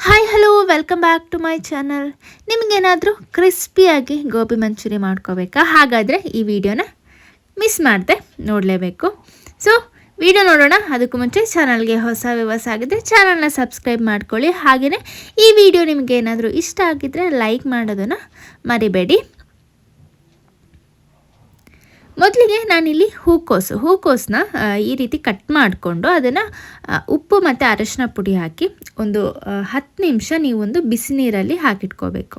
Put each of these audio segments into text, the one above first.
Hi hello welcome back to my channel. ನಿಮಗೇನಾದರೂ ಕ್ರಿಸ್ಪಿಯಾಗಿ ಗೋಬಿ ಮಂಚೂರಿ ಮಾಡ್ಕೋಬೇಕಾ? ಹಾಗಾದರೆ ಈ ವಿಡಿಯೋನ ಮಿಸ್ ಮಾಡದೆ ನೋಡಲೇಬೇಕು. ಸೊ ವಿಡಿಯೋ ನೋಡೋಣ. ಅದಕ್ಕೂ ಮುಂಚೆ ಚಾನಲ್ಗೆ ಹೊಸ ವ್ಯವಸ್ಥೆ ಆಗಿದ್ದರೆ ಚಾನಲ್ನ ಸಬ್ಸ್ಕ್ರೈಬ್ ಮಾಡ್ಕೊಳ್ಳಿ. ಹಾಗೆಯೇ ಈ ವಿಡಿಯೋ ನಿಮಗೆ ಏನಾದರೂ ಇಷ್ಟ ಆಗಿದ್ದರೆ ಲೈಕ್ ಮಾಡೋದನ್ನು ಮರಿಬೇಡಿ. ಮೊದಲಿಗೆ ನಾನಿಲ್ಲಿ ಹೂಕೋಸನ್ನ ಈ ರೀತಿ ಕಟ್ ಮಾಡಿಕೊಂಡು ಅದನ್ನು ಉಪ್ಪು ಮತ್ತು ಅರಶಿನ ಪುಡಿ ಹಾಕಿ ಒಂದು 10 ನಿಮಿಷ ನೀವೊಂದು ಬಿಸಿ ನೀರಲ್ಲಿ ಹಾಕಿಟ್ಕೋಬೇಕು.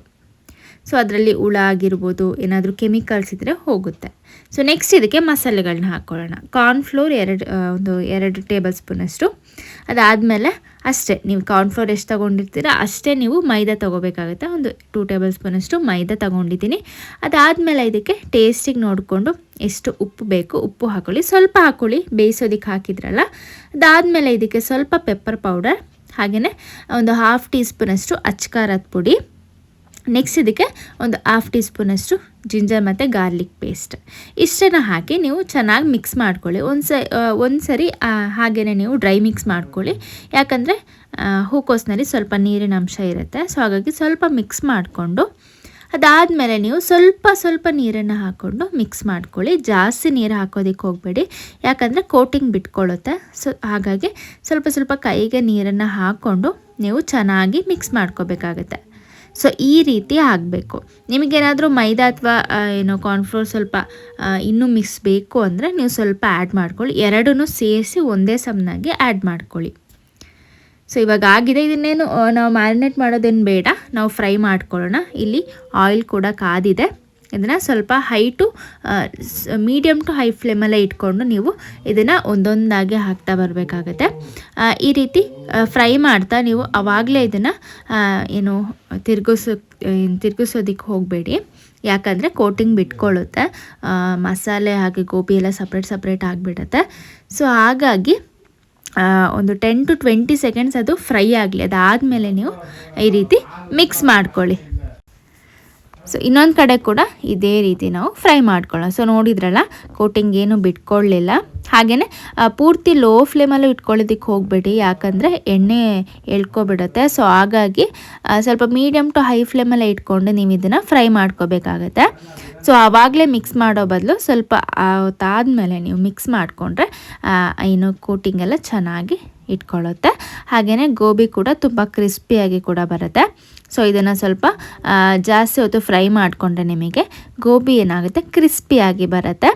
ಸೊ ಅದರಲ್ಲಿ ಹುಳ ಆಗಿರ್ಬೋದು, ಏನಾದರೂ ಕೆಮಿಕಲ್ಸ್ ಇದ್ದರೆ ಹೋಗುತ್ತೆ. ಸೊ ನೆಕ್ಸ್ಟ್ ಇದಕ್ಕೆ ಮಸಾಲೆಗಳನ್ನ ಹಾಕ್ಕೊಳ್ಳೋಣ. ಕಾರ್ನ್ಫ್ಲೋರ್ 2 ಟೇಬಲ್ ಸ್ಪೂನಷ್ಟು. ಅದಾದಮೇಲೆ ಅಷ್ಟೇ, ನೀವು ಕಾರ್ನ್ಫ್ಲೋರ್ ಎಷ್ಟು ತೊಗೊಂಡಿರ್ತೀರ ಅಷ್ಟೇ ನೀವು ಮೈದಾ ತೊಗೋಬೇಕಾಗುತ್ತೆ. ಒಂದು 2 ಟೇಬಲ್ ಸ್ಪೂನಷ್ಟು ಮೈದಾ ತೊಗೊಂಡಿದ್ದೀನಿ. ಅದಾದಮೇಲೆ ಇದಕ್ಕೆ ಟೇಸ್ಟಿಗೆ ನೋಡಿಕೊಂಡು ಎಷ್ಟು ಉಪ್ಪು ಬೇಕು ಉಪ್ಪು ಹಾಕ್ಕೊಳ್ಳಿ. ಸ್ವಲ್ಪ ಹಾಕ್ಕೊಳ್ಳಿ, ಬೇಯಿಸೋದಕ್ಕೆ ಹಾಕಿದ್ರಲ್ಲ. ಅದಾದಮೇಲೆ ಇದಕ್ಕೆ ಸ್ವಲ್ಪ ಪೆಪ್ಪರ್ ಪೌಡರ್, ಹಾಗೆಯೇ ಒಂದು 1/2 ಟೀ ಸ್ಪೂನಷ್ಟು ಅಚ್ಕಾರದ ಪುಡಿ. ನೆಕ್ಸ್ಟ್ ಇದಕ್ಕೆ ಒಂದು 1/2 ಟೀ ಸ್ಪೂನಷ್ಟು ಜಿಂಜರ್ ಮತ್ತು ಗಾರ್ಲಿಕ್ ಪೇಸ್ಟ್. ಇಷ್ಟನ್ನು ಹಾಕಿ ನೀವು ಚೆನ್ನಾಗಿ ಮಿಕ್ಸ್ ಮಾಡ್ಕೊಳ್ಳಿ. ಒಂದು ಸರಿ ಹಾಗೆಯೇ ನೀವು ಡ್ರೈ ಮಿಕ್ಸ್ ಮಾಡ್ಕೊಳ್ಳಿ. ಯಾಕಂದರೆ ಹೂಕೋಸಿನಲ್ಲಿ ಸ್ವಲ್ಪ ನೀರಿನ ಅಂಶ ಇರುತ್ತೆ. ಸೊ ಹಾಗಾಗಿ ಸ್ವಲ್ಪ ಮಿಕ್ಸ್ ಮಾಡಿಕೊಂಡು ಅದಾದಮೇಲೆ ನೀವು ಸ್ವಲ್ಪ ನೀರನ್ನು ಹಾಕ್ಕೊಂಡು ಮಿಕ್ಸ್ ಮಾಡ್ಕೊಳ್ಳಿ. ಜಾಸ್ತಿ ನೀರು ಹಾಕೋದಕ್ಕೆ ಹೋಗಬೇಡಿ, ಯಾಕಂದರೆ ಕೋಟಿಂಗ್ ಬಿಟ್ಕೊಳ್ಳುತ್ತೆ. ಸೊ ಹಾಗಾಗಿ ಸ್ವಲ್ಪ ಕೈಗೆ ನೀರನ್ನು ಹಾಕ್ಕೊಂಡು ನೀವು ಚೆನ್ನಾಗಿ ಮಿಕ್ಸ್ ಮಾಡ್ಕೋಬೇಕಾಗತ್ತೆ. ಸೊ ಈ ರೀತಿ ಆಗಬೇಕು. ನಿಮಗೇನಾದರೂ ಮೈದಾ ಅಥವಾ ಕಾರ್ನ್ಫ್ಲೋರ್ ಸ್ವಲ್ಪ ಇನ್ನೂ ಮಿಕ್ಸ್ ಬೇಕು ಅಂದರೆ ನೀವು ಸ್ವಲ್ಪ ಆ್ಯಡ್ ಮಾಡ್ಕೊಳ್ಳಿ. ಎರಡನ್ನೂ ಸೇರಿಸಿ ಒಂದೇ ಸಮನಾಗಿ ಆ್ಯಡ್ ಮಾಡ್ಕೊಳ್ಳಿ. ಸೊ ಇವಾಗ ಆಗಿದೆ. ಇದನ್ನೇನು ನಾವು ಮ್ಯಾರಿನೇಟ್ ಮಾಡೋದೇನು ಬೇಡ, ನಾವು ಫ್ರೈ ಮಾಡ್ಕೊಳ್ಳೋಣ. ಇಲ್ಲಿ ಆಯಿಲ್ ಕೂಡ ಕಾದಿದೆ. ಇದನ್ನು ಸ್ವಲ್ಪ ಮೀಡಿಯಮ್ ಟು ಹೈ ಫ್ಲೇಮಲ್ಲೇ ಇಟ್ಕೊಂಡು ನೀವು ಇದನ್ನು ಒಂದೊಂದಾಗಿ ಹಾಕ್ತಾ ಬರಬೇಕಾಗತ್ತೆ. ಈ ರೀತಿ ಫ್ರೈ ಮಾಡ್ತಾ ನೀವು ಆವಾಗಲೇ ಇದನ್ನು ತಿರುಗಿಸೋದಕ್ಕೆ ಹೋಗಬೇಡಿ, ಯಾಕಂದರೆ ಕೋಟಿಂಗ್ ಬಿಟ್ಕೊಳ್ಳುತ್ತೆ. ಮಸಾಲೆ ಹಾಗೆ ಗೋಬಿ ಎಲ್ಲ ಸಪ್ರೇಟ್ ಆಗಿಬಿಡುತ್ತೆ. ಸೊ ಹಾಗಾಗಿ ಒಂದು 10 to 20 ಸೆಕೆಂಡ್ಸ್ ಅದು ಫ್ರೈ ಆಗಲಿ. ಅದಾದಮೇಲೆ ನೀವು ಈ ರೀತಿ ಮಿಕ್ಸ್ ಮಾಡ್ಕೊಳ್ಳಿ. ಸೊ ಇನ್ನೊಂದು ಕಡೆ ಕೂಡ ಇದೇ ರೀತಿ ನಾವು ಫ್ರೈ ಮಾಡ್ಕೊಳ್ಳೋಣ. ಸೊ ನೋಡಿದ್ರಲ್ಲ, ಕೋಟಿಂಗ್ ಏನು ಬಿಟ್ಕೊಳ್ಳಿಲ್ಲ. ಹಾಗೆಯೇ ಪೂರ್ತಿ ಲೋ ಫ್ಲೇಮಲ್ಲೂ ಇಟ್ಕೊಳ್ಳೋದಕ್ಕೆ ಹೋಗಬೇಡಿ, ಯಾಕಂದರೆ ಎಣ್ಣೆ ಎಳ್ಕೊಬಿಡುತ್ತೆ. ಸೊ ಹಾಗಾಗಿ ಸ್ವಲ್ಪ ಮೀಡಿಯಮ್ ಟು ಹೈ ಫ್ಲೇಮಲ್ಲೇ ಇಟ್ಕೊಂಡು ನೀವು ಇದನ್ನು ಫ್ರೈ ಮಾಡ್ಕೋಬೇಕಾಗತ್ತೆ. ಸೊ ಆವಾಗಲೇ ಮಿಕ್ಸ್ ಮಾಡೋ ಬದಲು ಸ್ವಲ್ಪ ಹೊತ್ತಾದಮೇಲೆ ನೀವು ಮಿಕ್ಸ್ ಮಾಡಿಕೊಂಡ್ರೆ ಕೋಟಿಂಗ್ ಎಲ್ಲ ಚೆನ್ನಾಗಿ ಇಟ್ಕೊಳ್ಳುತ್ತೆ. ಹಾಗೆಯೇ ಗೋಬಿ ಕೂಡ ತುಂಬ ಕ್ರಿಸ್ಪಿಯಾಗಿ ಕೂಡ ಬರುತ್ತೆ. ಸೊ ಇದನ್ನು ಸ್ವಲ್ಪ ಜಾಸ್ತಿ ಹೊತ್ತು ಫ್ರೈ ಮಾಡಿಕೊಂಡ್ರೆ ನಿಮಗೆ ಗೋಬಿ ಏನಾಗುತ್ತೆ, ಕ್ರಿಸ್ಪಿಯಾಗಿ ಬರುತ್ತೆ.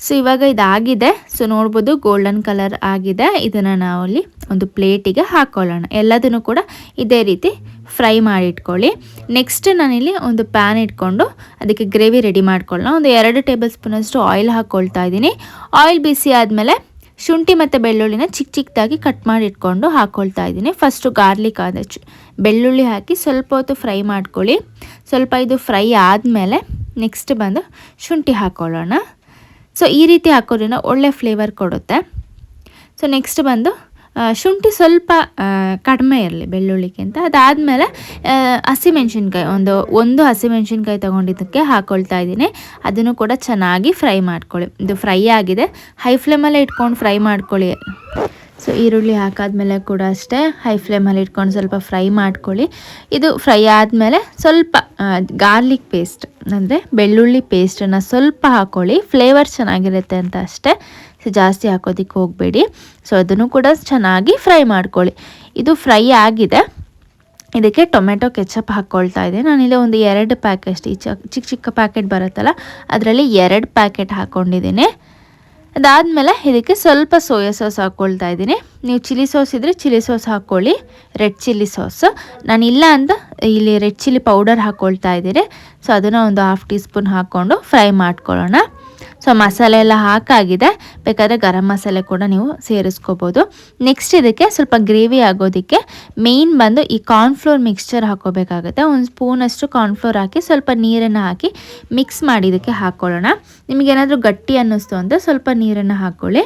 ಸೊ ಇವಾಗ ಇದಾಗಿದೆ. ಸೊ ನೋಡ್ಬೋದು ಗೋಲ್ಡನ್ ಕಲರ್ ಆಗಿದೆ. ಇದನ್ನು ನಾವಲ್ಲಿ ಒಂದು ಪ್ಲೇಟಿಗೆ ಹಾಕ್ಕೊಳ್ಳೋಣ. ಎಲ್ಲದನ್ನು ಕೂಡ ಇದೇ ರೀತಿ ಫ್ರೈ ಮಾಡಿ ಇಟ್ಕೊಳ್ಳಿ. ನೆಕ್ಸ್ಟ್ ನಾನಿಲ್ಲಿ ಒಂದು ಪ್ಯಾನ್ ಇಟ್ಕೊಂಡು ಅದಕ್ಕೆ ಗ್ರೇವಿ ರೆಡಿ ಮಾಡ್ಕೊಳ್ಳೋಣ. ಒಂದು 2 ಟೇಬಲ್ ಸ್ಪೂನಷ್ಟು ಆಯಿಲ್ ಹಾಕ್ಕೊಳ್ತಾ ಇದ್ದೀನಿ. ಆಯಿಲ್ ಬಿಸಿ ಆದಮೇಲೆ ಶುಂಠಿ ಮತ್ತು ಬೆಳ್ಳುಳ್ಳಿನ ಚಿಕ್ಕದಾಗಿ ಕಟ್ ಮಾಡಿ ಇಟ್ಕೊಂಡು ಹಾಕ್ಕೊಳ್ತಾ ಇದ್ದೀನಿ. ಫಸ್ಟು ಗಾರ್ಲಿಕ್ ಬೆಳ್ಳುಳ್ಳಿ ಹಾಕಿ ಸ್ವಲ್ಪ ಹೊತ್ತು ಫ್ರೈ ಮಾಡ್ಕೊಳ್ಳಿ. ಸ್ವಲ್ಪ ಇದು ಫ್ರೈ ಆದಮೇಲೆ ನೆಕ್ಸ್ಟ್ ಬಂದು ಶುಂಠಿ ಹಾಕ್ಕೊಳ್ಳೋಣ. ಸೊ ಈ ರೀತಿ ಹಾಕೋದ್ರಿಂದ ಒಳ್ಳೆ ಫ್ಲೇವರ್ ಕೊಡುತ್ತೆ. ಸೊ ನೆಕ್ಸ್ಟ್ ಬಂದು ಶುಂಠಿ ಸ್ವಲ್ಪ ಕಡಿಮೆ ಇರಲಿ ಬೆಳ್ಳುಳ್ಳಿಗಿಂತ. ಅದಾದಮೇಲೆ ಹಸಿಮೆಣ್ಸಿನ್ಕಾಯಿ ಒಂದು ಹಸಿಮೆಣ್ಸಿನ್ಕಾಯಿ ತೊಗೊಂಡಿದ್ದಕ್ಕೆ ಹಾಕ್ಕೊಳ್ತಾ ಇದ್ದೀನಿ. ಅದನ್ನು ಕೂಡ ಚೆನ್ನಾಗಿ ಫ್ರೈ ಮಾಡ್ಕೊಳ್ಳಿ. ಇದು ಫ್ರೈ ಆಗಿದೆ, ಹೈ ಫ್ಲೇಮಲ್ಲೇ ಇಟ್ಕೊಂಡು ಫ್ರೈ ಮಾಡ್ಕೊಳ್ಳಿ. ಸೊ ಈರುಳ್ಳಿ ಹಾಕಾದ್ಮೇಲೆ ಕೂಡ ಅಷ್ಟೇ ಹೈ ಫ್ಲೇಮಲ್ಲಿ ಇಟ್ಕೊಂಡು ಸ್ವಲ್ಪ ಫ್ರೈ ಮಾಡ್ಕೊಳ್ಳಿ. ಇದು ಫ್ರೈ ಆದಮೇಲೆ ಸ್ವಲ್ಪ ಗಾರ್ಲಿಕ್ ಪೇಸ್ಟ್ ಅಂದರೆ ಬೆಳ್ಳುಳ್ಳಿ ಪೇಸ್ಟನ್ನು ಸ್ವಲ್ಪ ಹಾಕ್ಕೊಳ್ಳಿ. ಫ್ಲೇವರ್ ಚೆನ್ನಾಗಿರುತ್ತೆ ಅಂತ ಅಷ್ಟೇ. ಸೊ ಜಾಸ್ತಿ ಹಾಕೋದಕ್ಕೆ ಹೋಗಬೇಡಿ. ಸೊ ಅದನ್ನು ಕೂಡ ಚೆನ್ನಾಗಿ ಫ್ರೈ ಮಾಡ್ಕೊಳ್ಳಿ. ಇದು ಫ್ರೈ ಆಗಿದೆ. ಇದಕ್ಕೆ ಟೊಮೆಟೊ ಕೆಚಪ್ ಹಾಕ್ಕೊಳ್ತಾ ಇದ್ದೀನಿ. ನಾನಿಲ್ಲಿ ಒಂದು 2 ಪ್ಯಾಕೆಟ್ ಚಿಕ್ಕ ಪ್ಯಾಕೆಟ್ ಬರುತ್ತಲ್ಲ, ಅದರಲ್ಲಿ 2 ಪ್ಯಾಕೆಟ್ ಹಾಕ್ಕೊಂಡಿದ್ದೀನಿ. ಅದಾದಮೇಲೆ ಇದಕ್ಕೆ ಸ್ವಲ್ಪ ಸೋಯಾ ಸಾಸ್ ಹಾಕ್ಕೊಳ್ತಾ ಇದ್ದೀನಿ. ನೀವು ಚಿಲ್ಲಿ ಸಾಸ್ ಇದ್ದರೆ ಚಿಲ್ಲಿ ಸಾಸ್ ಹಾಕ್ಕೊಳ್ಳಿ, ರೆಡ್ ಚಿಲ್ಲಿ ಸಾಸ್. ನಾನಿಲ್ಲ ಅಂತ ಇಲ್ಲಿ ರೆಡ್ ಚಿಲ್ಲಿ ಪೌಡರ್ ಹಾಕ್ಕೊಳ್ತಾ ಇದ್ದೀನಿ. ಸೊ ಅದನ್ನು ಒಂದು 1/2 ಟೀ ಸ್ಪೂನ್ ಹಾಕ್ಕೊಂಡು ಫ್ರೈ ಮಾಡ್ಕೊಳ್ಳೋಣ. ಸೊ ಮಸಾಲೆ ಎಲ್ಲ ಹಾಕಾಗಿದೆ. ಬೇಕಾದರೆ ಗರಂ ಮಸಾಲೆ ಕೂಡ ನೀವು ಸೇರಿಸ್ಕೋಬೋದು. ನೆಕ್ಸ್ಟ್ ಇದಕ್ಕೆ ಸ್ವಲ್ಪ ಗ್ರೇವಿ ಆಗೋದಕ್ಕೆ ಮೇಯ್ನ್ ಬಂದು ಈ ಕಾರ್ನ್ಫ್ಲೋರ್ ಮಿಕ್ಸ್ಚರ್ ಹಾಕ್ಕೋಬೇಕಾಗುತ್ತೆ. ಒಂದು ಸ್ಪೂನಷ್ಟು ಕಾರ್ನ್ಫ್ಲೋರ್ ಹಾಕಿ ಸ್ವಲ್ಪ ನೀರನ್ನು ಹಾಕಿ ಮಿಕ್ಸ್ ಮಾಡಿ ಇದಕ್ಕೆ ಹಾಕ್ಕೊಳ್ಳೋಣ. ನಿಮಗೇನಾದರೂ ಗಟ್ಟಿ ಅನ್ನಿಸ್ತು ಅಂದರೆ ಸ್ವಲ್ಪ ನೀರನ್ನು ಹಾಕ್ಕೊಳ್ಳಿ.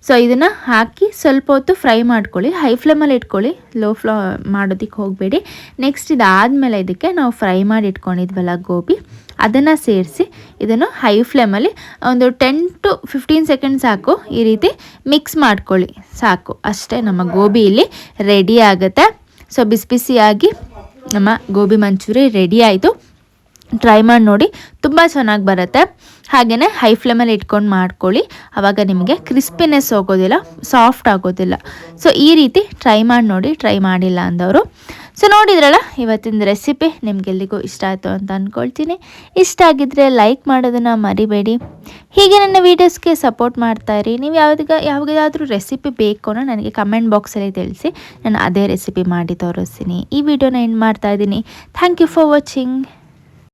ಸೊ ಇದನ್ನು ಹಾಕಿ ಸ್ವಲ್ಪ ಹೊತ್ತು ಫ್ರೈ ಮಾಡ್ಕೊಳ್ಳಿ, ಹೈ ಫ್ಲೇಮಲ್ಲಿ ಇಟ್ಕೊಳ್ಳಿ, ಲೋ ಮಾಡೋದಕ್ಕೆ ಹೋಗಬೇಡಿ. ನೆಕ್ಸ್ಟ್ ಇದಾದಮೇಲೆ ಇದಕ್ಕೆ ನಾವು ಫ್ರೈ ಮಾಡಿ ಇಟ್ಕೊಂಡಿದ್ವಲ್ಲ ಗೋಬಿ, ಅದನ್ನು ಸೇರಿಸಿ ಇದನ್ನು ಹೈ ಫ್ಲೇಮಲ್ಲಿ ಒಂದು 10 to 15 ಸೆಕೆಂಡ್ ಸಾಕು, ಈ ರೀತಿ ಮಿಕ್ಸ್ ಮಾಡ್ಕೊಳ್ಳಿ ಸಾಕು. ಅಷ್ಟೇ, ನಮ್ಮ ಗೋಬಿ ಇಲ್ಲಿ ರೆಡಿ ಆಗುತ್ತೆ. ಸೊ ಬಿಸಿ ಬಿಸಿಯಾಗಿ ನಮ್ಮ ಗೋಬಿ ಮಂಚೂರಿ ರೆಡಿ ಆಯಿತು. ಟ್ರೈ ಮಾಡಿ ನೋಡಿ, ತುಂಬ ಚೆನ್ನಾಗಿ ಬರುತ್ತೆ. ಹಾಗೆಯೇ ಹೈ ಫ್ಲೇಮಲ್ಲಿ ಇಟ್ಕೊಂಡು ಮಾಡ್ಕೊಳ್ಳಿ, ಆವಾಗ ನಿಮಗೆ ಕ್ರಿಸ್ಪಿನೆಸ್ ಹೋಗೋದಿಲ್ಲ, ಸಾಫ್ಟ್ ಆಗೋದಿಲ್ಲ. ಸೊ ಈ ರೀತಿ ಟ್ರೈ ಮಾಡಿ ನೋಡಿ, ಟ್ರೈ ಮಾಡಿಲ್ಲ ಅಂದವರು. ಸೊ ನೋಡಿದ್ರಲ್ಲ, ಇವತ್ತಿನ ರೆಸಿಪಿ ನಿಮಗೆಲ್ಲಿಗೂ ಇಷ್ಟ ಆಯಿತು ಅಂತ ಅಂದ್ಕೊಳ್ತೀನಿ. ಇಷ್ಟ ಆಗಿದ್ದರೆ ಲೈಕ್ ಮಾಡೋದನ್ನು ಮರಿಬೇಡಿ. ಹೀಗೆ ನನ್ನ ವೀಡಿಯೋಸ್ಗೆ ಸಪೋರ್ಟ್ ಮಾಡ್ತಾಯಿರಿ. ನೀವು ಯಾವುದಾದ್ರೂ ರೆಸಿಪಿ ಬೇಕು ಅನ್ನೋ ನನಗೆ ಕಮೆಂಟ್ ಬಾಕ್ಸಲ್ಲಿ ತಿಳಿಸಿ, ನಾನು ಅದೇ ರೆಸಿಪಿ ಮಾಡಿ ತೋರಿಸ್ತೀನಿ. ಈ ವಿಡಿಯೋನ ಎಂಡ್ ಮಾಡ್ತಾಯಿದ್ದೀನಿ. Thank you for watching.